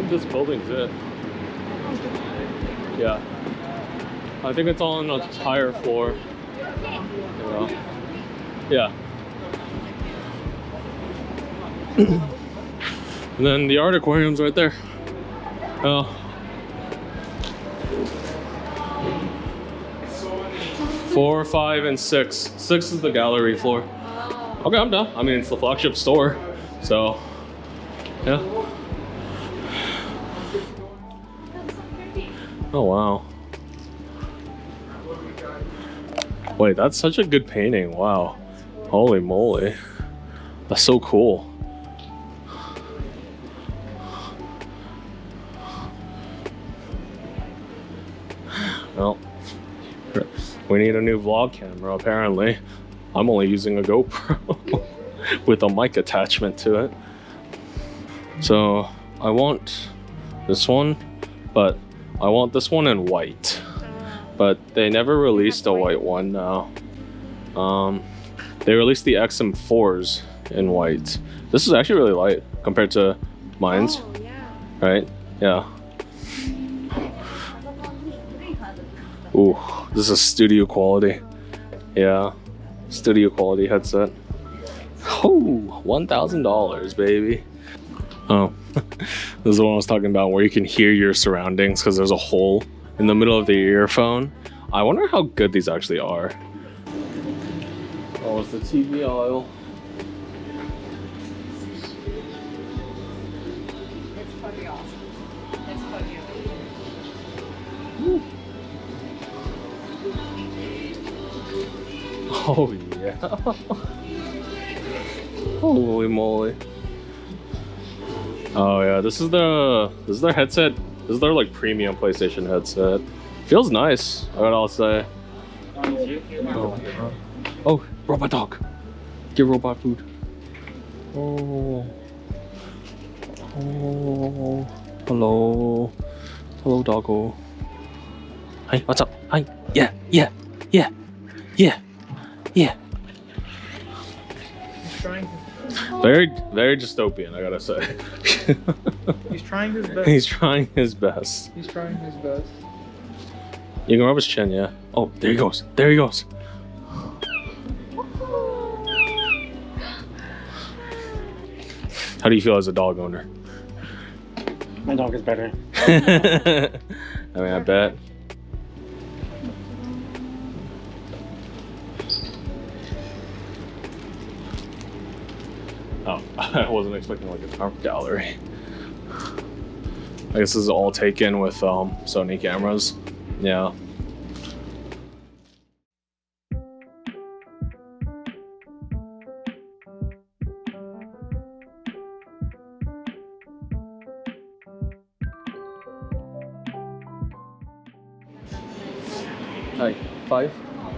think this building's it. Yeah. I think it's on a higher floor. Yeah. And then the Art Aquarium's right there. 4, 5, and 6. 6 is the gallery floor. Okay, I'm done. I mean, it's the flagship store, so yeah. Oh wow. Wait, that's such a good painting. Wow. Holy moly. That's so cool. Well, we need a new vlog camera apparently. I'm only using a GoPro with a mic attachment to it. So I want this one, but I want this one in white. But they never released a white one now. They released the XM4s in white. This is actually really light compared to mine's. Oh, yeah. Right? Yeah. Ooh, this is studio quality. Yeah, studio quality headset. Oh, $1,000, baby. Oh, this is the one I was talking about where you can hear your surroundings because there's a hole in the middle of the earphone. I wonder how good these actually are. Oh, it's the TV aisle. It's pretty awesome. It's pretty awesome. Oh yeah. Holy moly. Oh yeah, this is their headset. This is their like premium PlayStation headset. Feels nice, I'll say. Oh, robot dog. Give robot food. Oh. Oh. Hello. Hello, doggo. Hey, what's up? Hi. Yeah. Yeah. Yeah. Yeah. Yeah. He's trying to... Very dystopian, I gotta say. He's trying his best. He's trying his best. He's trying his best. You can rub his chin, yeah. Oh, there he goes. There he goes. How do you feel as a dog owner? My dog is better. I mean, I bet. Oh, I wasn't expecting like an art gallery. I guess this is all taken with Sony cameras. Yeah. Hi, 5?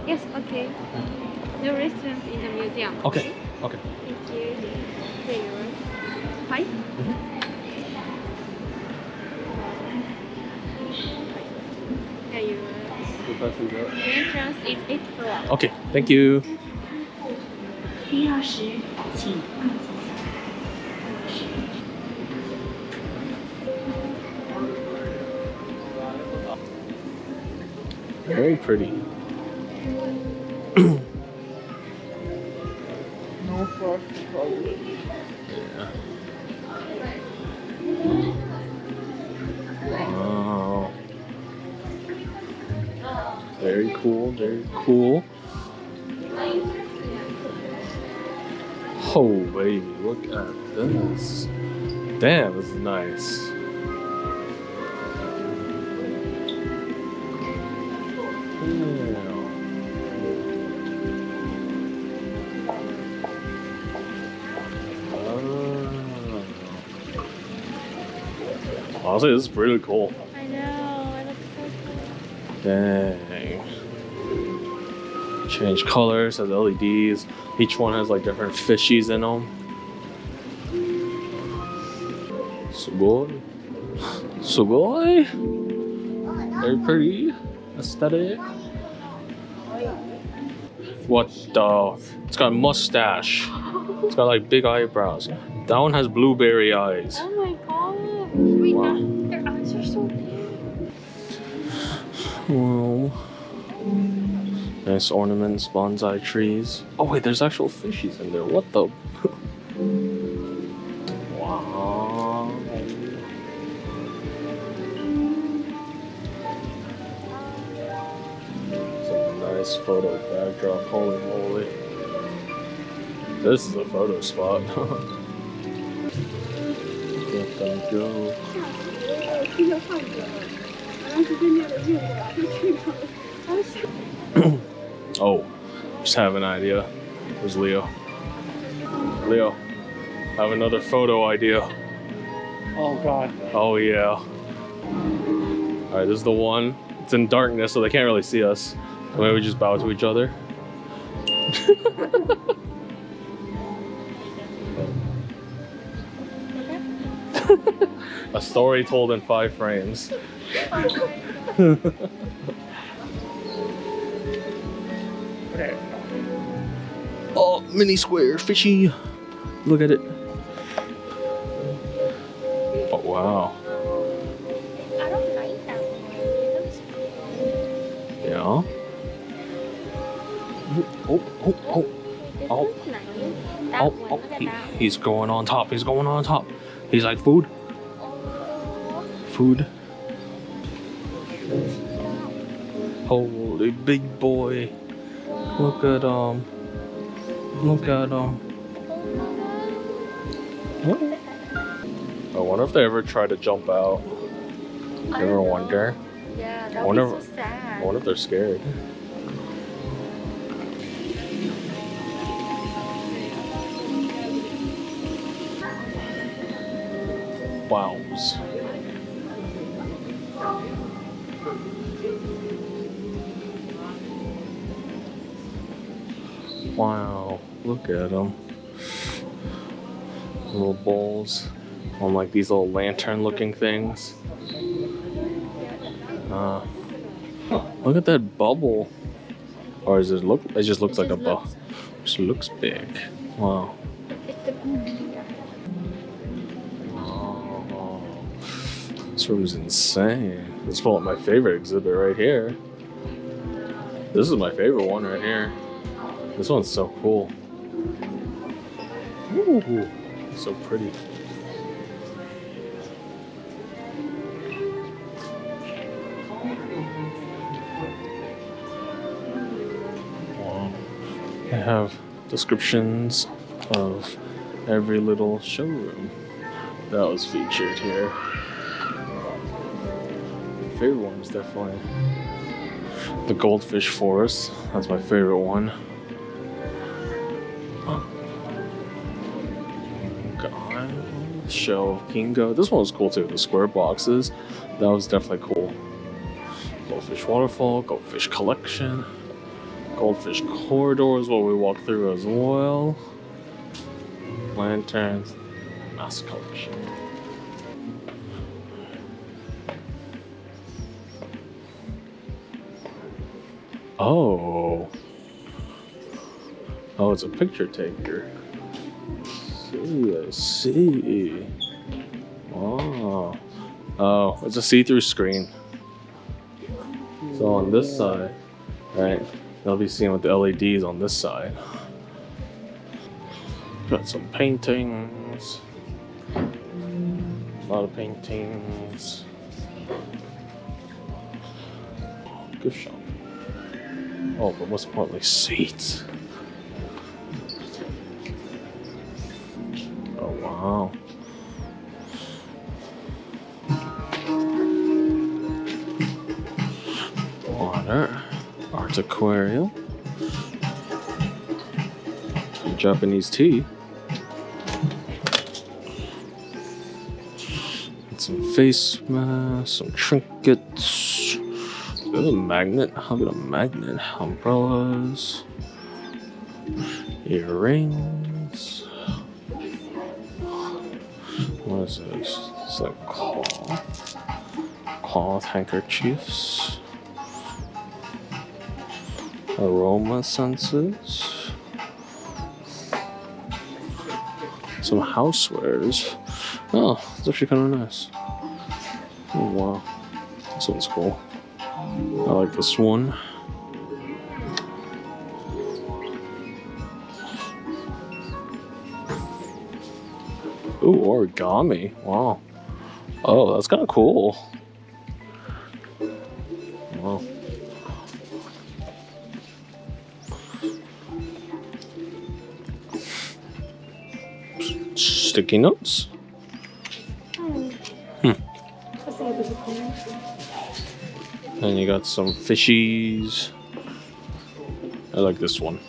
Yes, okay. No restaurant in the museum. Okay, okay. Thank you. Here you are. Hi. Here you are. The entrance is 8th floor. Okay, thank you. Very pretty. No flush. Yeah. Wow. Very cool, very cool. Oh baby, look at this. Damn, this is nice. Honestly, this is really cool. I know, it looks so cool. Dang. Change colors, has LEDs. Each one has like different fishies in them. Sugoi. Sugoi. Very pretty. Aesthetic. What the? It's got a mustache. It's got like big eyebrows. That one has blueberry eyes. Oh my god. Wait, Wow. Their eyes are so big. Well, nice ornaments, bonsai trees. Oh wait, there's actual fishies in there. What the? Wow. Some nice photo backdrop. Holy moly. This is a photo spot. Let them go. Oh, just have an idea. Where's Leo? Leo, I have another photo idea. Oh god. Oh yeah. Alright, this is the one. It's in darkness, so they can't really see us. Maybe we just bow to each other. A story told in 5 frames. Oh, mini square fishy. Look at it. Oh wow. I don't like that one. It looks Yeah. Oh. This Oh. looks nice. That Oh, one, oh, look at that. he's going on top. He's going on top. He's like, food, Oh, food. Holy big boy. Look at Look at I wonder if they ever try to jump out. You I ever know. wonder? Yeah, I that wonder- would be so sad. I wonder if they're scared. Wows. Wow, look at them. Little bowls on like these little lantern looking things. Look at that bubble. Or does it look? It just looks like a bubble. Just looks big. Wow. It's the Oh, this room is insane. Let's pull up my favorite exhibit right here. This is my favorite one right here. This one's so cool. Ooh, so pretty. Wow. I have descriptions of every little showroom that was featured here. My favorite one is definitely the goldfish forest. That's my favorite one. God. Show of Kingo. This one was cool too. The square boxes. That was definitely cool. Goldfish waterfall, goldfish collection, goldfish corridors where we walk through as well. Lanterns, mask collection. Oh. Oh, it's a picture taker. I see. Oh. Oh, it's a see-through screen. So on this side, right, they'll be seeing with the LEDs on this side. Got some paintings. A lot of paintings. Gift shop. Oh, but most importantly, seats. Oh, wow. Water. Art Aquarium. Some Japanese tea. And some face masks, some trinkets. There's a magnet. How about a magnet? Umbrellas. Earrings. What is this? It's like cloth handkerchiefs. Aroma senses. Some housewares. Oh, it's actually kind of nice. Oh wow, this one's cool. I like this one. Ooh, origami. Wow. Oh, that's kind of cool. Wow. Sticky notes. And you got some fishies. I like this one.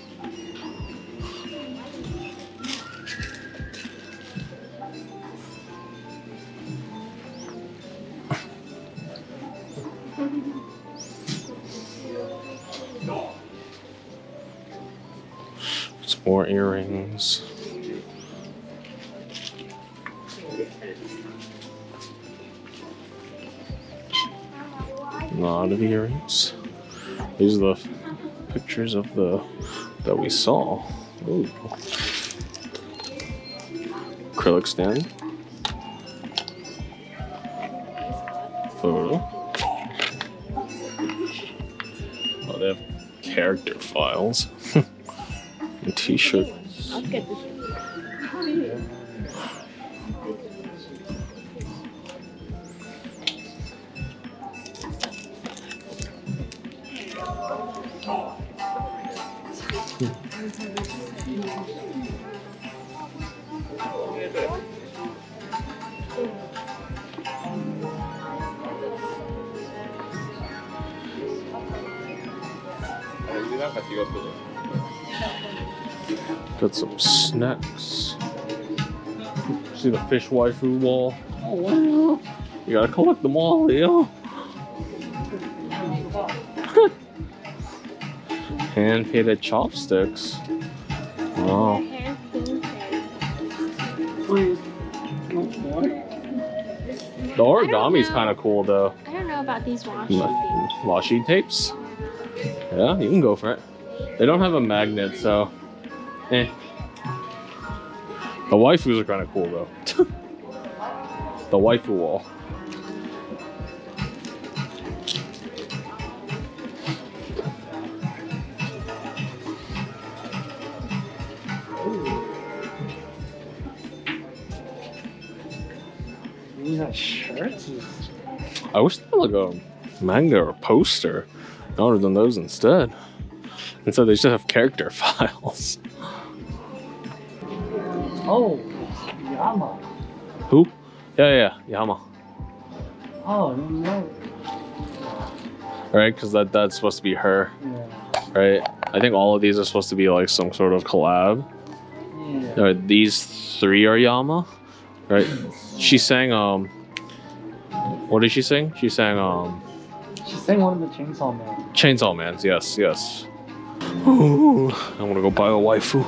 Some more earrings. A lot of earrings. These are the pictures of the that we saw. Ooh. Acrylic stand. Photo. Oh, they have character files. And t-shirts. I'll get this. Got some snacks. See the fish waifu wall? Oh wow! You gotta collect them all, Leo. Hand-painted chopsticks. Wow. The origami's kind of cool though. I don't know about these washi things. Washi tapes? Yeah, you can go for it. They don't have a magnet, so eh. The waifus are kind of cool though. The waifu wall. You got shirts? I wish they had like a manga or a poster. I would have done those instead. Instead, they just have character files. Oh, Yama. Who? Yeah, Yama. Oh, no. Right, because that's supposed to be her. Yeah. Right? I think all of these are supposed to be like some sort of collab. Yeah. Right, these three are Yama. Right? She sang what did she sing? She sang She sang one of the Chainsaw Man. Chainsaw Man's, yes. Ooh, I want to go buy a waifu.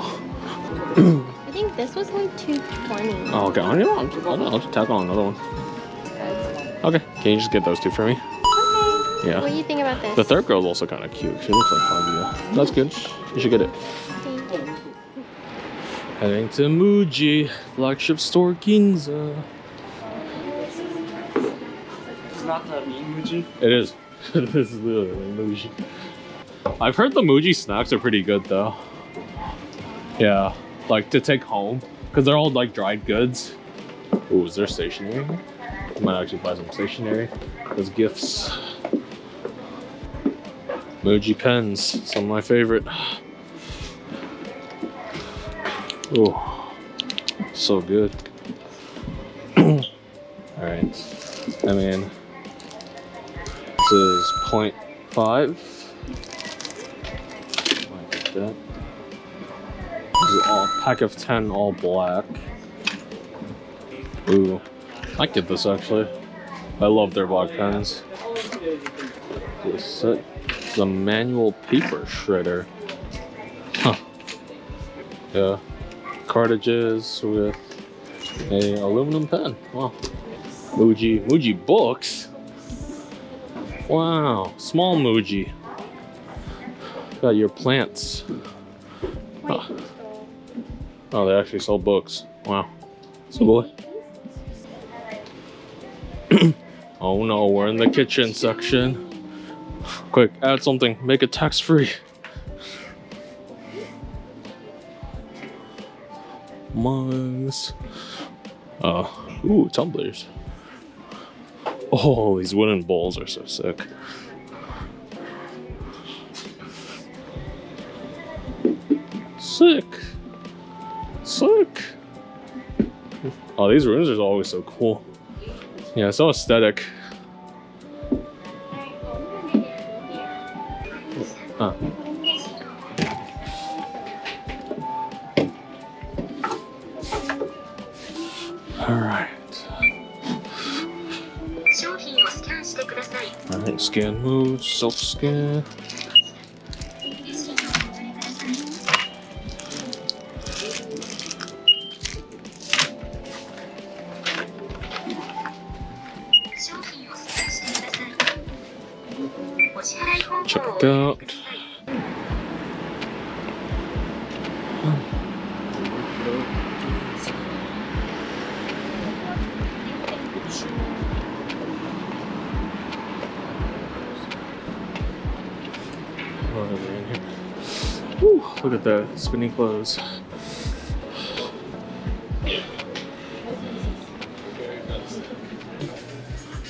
I think this was like $2.20. Oh, okay. I'll just tack on another one. Okay, can you just get those two for me? Okay. Yeah. What do you think about this? The third girl's also kind of cute. She looks like Hagia. That's good. You should get it. Okay. Heading to Muji Flagship Store Ginza. It's not the mean Muji. It is. This is literally Muji. I've heard the Muji snacks are pretty good though. Yeah, like to take home because they're all like dried goods. Ooh, is there stationery? I might actually buy some stationery as gifts. Muji pens, some of my favorite. Ooh, so good. All right, I mean, this is 0.5. That. This is all pack of 10, all black. Ooh, I get this actually. I love their black pens. This set, the manual paper shredder. Huh. Yeah, cartridges with a aluminum pen. Wow. Muji books. Wow, small Muji. Got your plants. Oh, they actually sell books. Wow. So boy. Oh no, we're in the kitchen section. Quick, add something, make it tax-free. Mugs. Ooh, tumblers. Oh, these wooden bowls are so sick. Sick. Sick. Oh, these rooms are always so cool. Yeah, so aesthetic. Huh. Alright. Alright, scan mood, self-scan. Check it out. Whew, look at the spinning clothes.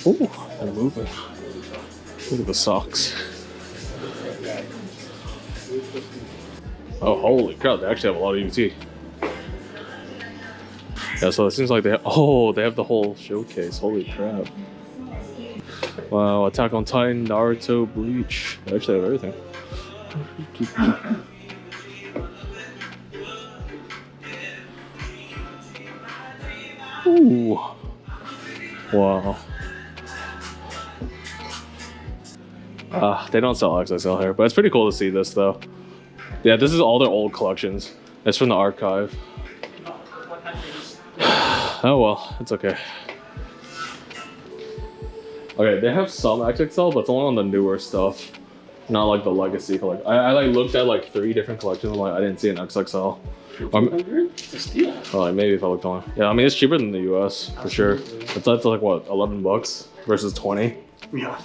Ooh, they're moving. Look at the socks. Oh, holy crap, they actually have a lot of UT. Yeah, so it seems like they have, they have the whole showcase. Holy crap. Wow, Attack on Titan, Naruto, Bleach. They actually have everything. Ooh. Wow. They don't sell XXL here, but it's pretty cool to see this though. Yeah, this is all their old collections. It's from the archive. Oh well, it's okay. Okay, they have some XXL, but it's only on the newer stuff. Not like the legacy collection. I like looked at like 3 different collections. I'm like, I didn't see an XXL. It's a steal. Oh, like maybe if I looked on. Yeah, I mean it's cheaper than the US for sure. That's like what, $11 versus 20. Yeah.